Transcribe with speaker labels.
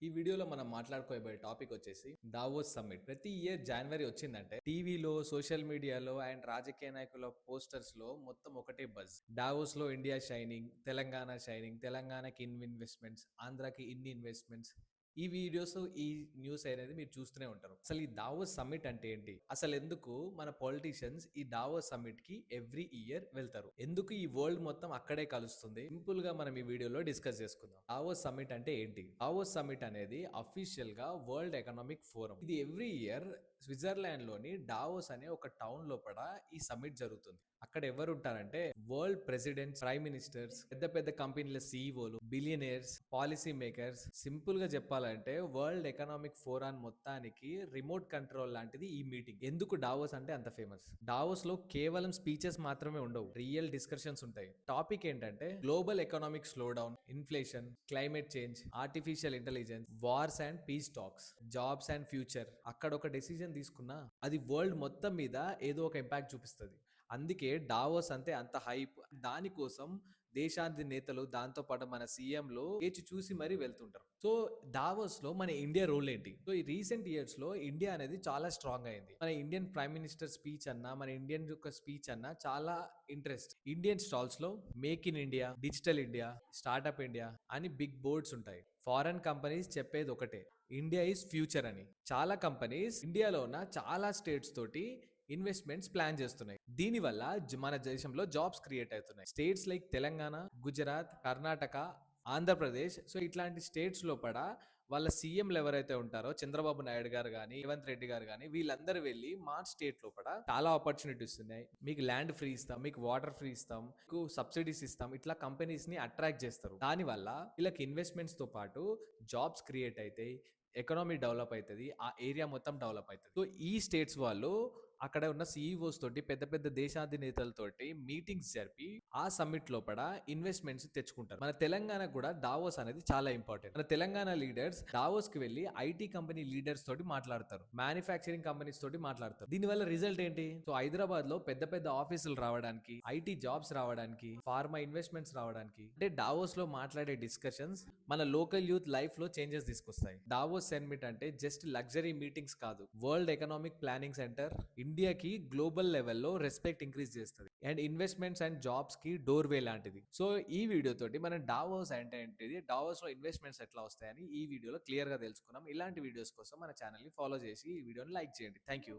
Speaker 1: ఈ వీడియోలో మనం మాట్లాడుకోబోయే టాపిక్ వచ్చేసి దావోస్ సమ్మిట్. ప్రతి ఇయర్ జనవరి వచ్చిందంటే టీవీలో, సోషల్ మీడియాలో అండ్ రాజకీయ నాయకుల పోస్టర్స్ లో మొత్తం ఒకటే బజ్. దావోస్ లో ఇండియా షైనింగ్, తెలంగాణ షైనింగ్, తెలంగాణకి ఇన్ని ఇన్వెస్ట్మెంట్స్, ఆంధ్రాకి ఇన్ని ఇన్వెస్ట్మెంట్స్. ఈ వీడియోస్, ఈ న్యూస్ అనేది మీరు చూస్తూనే ఉంటారు. అసలు ఈ దావోస్ సమ్మిట్ అంటే ఏంటి? అసలు ఎందుకు మన పొలిటీషియన్స్ ఈ దావోస్ సమ్మిట్ కి ఎవ్రీ ఇయర్ వెళ్తారు? ఎందుకు ఈ వరల్డ్ మొత్తం అక్కడే కలుస్తుంది? సింపుల్ గా మనం ఈ వీడియోలో డిస్కస్ చేసుకుందాం. దావోస్ సమ్మిట్ అంటే ఏంటి? దావోస్ సమ్మిట్ అనేది అఫీషియల్ గా వరల్డ్ ఎకనామిక్ ఫోరం. ఇది ఎవ్రీ ఇయర్ స్విట్జర్లాండ్ లోని డావోస్ అనే ఒక టౌన్ లోపల ఈ సమ్మిట్ జరుగుతుంది. అక్కడ ఎవరు ఉంటారంటే వరల్డ్ ప్రెసిడెంట్స్, ప్రైమ్ మినిస్టర్స్, పెద్ద పెద్ద కంపెనీల సీఈఓలు, బిలియనీర్స్, పాలసీ మేకర్స్. సింపుల్ గా చెప్పాలంటే వరల్డ్ ఎకనామిక్ ఫోరం మొత్తానికి రిమోట్ కంట్రోల్ లాంటిది ఈ మీటింగ్. ఎందుకు డావోస్ అంటే అంత ఫేమస్? డావోస్ లో కేవలం స్పీచెస్ మాత్రమే ఉండవు, రియల్ డిస్కషన్స్ ఉంటాయి. టాపిక్ ఏంటంటే global economic slow down, inflation, climate change, artificial intelligence, wars and piece talks, jobs and future. అక్కడ ఒక డెసిజన్ తీసుకున్నా అది వరల్డ్ మొత్తం మీద ఏదో ఒక ఇంపాక్ట్ చూపిస్తుంది. అందుకే డావోస్ అంటే అంత హైప్. దానికోసం దేశాది నేతలు, దాంతో పాటు మన సీఎంలు వేచి చూసి మరీ వెళ్తుంటారు. సో దావోస్ లో మన ఇండియా రోల్ ఏంటి? సో ఈ రీసెంట్ ఇయర్స్ లో ఇండియా అనేది చాలా స్ట్రాంగ్ అయింది. మన ఇండియన్ ప్రైమ్ మినిస్టర్ స్పీచ్ అన్నా, మన ఇండియన్ యొక్క స్పీచ్ అన్నా చాలా ఇంట్రెస్ట్. ఇండియన్ స్టాల్స్ లో make in India, digital India, startup India అని బిగ్ బోర్డ్స్ ఉంటాయి. ఫారెన్ కంపెనీస్ చెప్పేది ఒకటే, ఇండియా ఈజ్ ఫ్యూచర్ అని. చాలా కంపెనీస్ ఇండియాలో ఉన్న చాలా స్టేట్స్ తోటి ఇన్వెస్ట్మెంట్స్ ప్లాన్ చేస్తున్నాయి. దీనివల్ల మన దేశంలో జాబ్స్ క్రియేట్ అవుతున్నాయి. States like Telangana, Gujarat, Karnataka, Andhra Pradesh. So ఇట్లాంటి స్టేట్స్ లోపల వాళ్ళ సీఎంలు ఎవరైతే ఉంటారో, చంద్రబాబు నాయుడు గారు కానీ, రేవంత్ రెడ్డి గారు కానీ, వీళ్ళందరూ వెళ్ళి మా స్టేట్ లోపల చాలా ఆపర్చునిటీస్ ఉన్నాయి, మీకు ల్యాండ్ ఫ్రీ ఇస్తాం, మీకు వాటర్ ఫ్రీ ఇస్తాం, మీకు సబ్సిడీస్ ఇస్తాం, ఇట్లా కంపెనీస్ ని అట్రాక్ట్ చేస్తారు. దానివల్ల వీళ్ళకి ఇన్వెస్ట్మెంట్స్ తో పాటు జాబ్స్ క్రియేట్ అవుతాయి, ఎకనామీ డెవలప్ అవుతుంది, ఆ ఏరియా మొత్తం డెవలప్ అవుతుంది. సో ఈ స్టేట్స్ వాళ్ళు అక్కడ ఉన్న సీఈఓస్ తోటి, పెద్ద పెద్ద దేశాధినేతలతోటి మీటింగ్స్ జరిపి ఆ సమ్మిట్ లోపల ఇన్వెస్ట్మెంట్స్ తెచ్చుకుంటారు. మన తెలంగాణ కూడా దావోస్ అనేది చాలా ఇంపార్టెంట్. మన తెలంగాణ లీడర్స్ దావోస్ కి వెళ్ళి ఐటీ కంపెనీ లీడర్స్ తోటి మాట్లాడతారు, మ్యానుఫ్యాక్చరింగ్ కంపెనీస్ తోటి మాట్లాడతారు. దీనివల్ల రిజల్ట్ ఏంటి? సో హైదరాబాద్ లో పెద్ద పెద్ద ఆఫీసులు రావడానికి, ఐటీ జాబ్స్ రావడానికి, ఫార్మా ఇన్వెస్ట్మెంట్స్ రావడానికి, అంటే దావోస్ లో మాట్లాడే డిస్కషన్స్ మన లోకల్ యూత్ లైఫ్ లో చేంజెస్ తీసుకొస్తాయి. దావోస్ సమ్మిట్ అంటే జస్ట్ లగ్జరీ మీటింగ్స్ కాదు, వరల్డ్ ఎకనామిక్ ప్లానింగ్ సెంటర్. ఇండియాకి గ్లోబల్ లెవెల్లో రెస్పెక్ట్ ఇంక్రీజ్ చేస్తుంది అండ్ ఇన్వెస్ట్మెంట్స్ అండ్ జాబ్స్ కి డోర్ వే లాంటిది. సో ఈ వీడియో తోటి మనం డావోస్ అంటే ఏంటిది, డావోస్ లో ఇన్వెస్ట్మెంట్స్ ఎట్లా వస్తాయని ఈ వీడియోలో క్లియర్ గా తెలుసుకున్నాం. ఇలాంటి వీడియోస్ కోసం మన ఛానల్ ని ఫాలో చేసి ఈ వీడియోని లైక్ చేయండి. Thank you.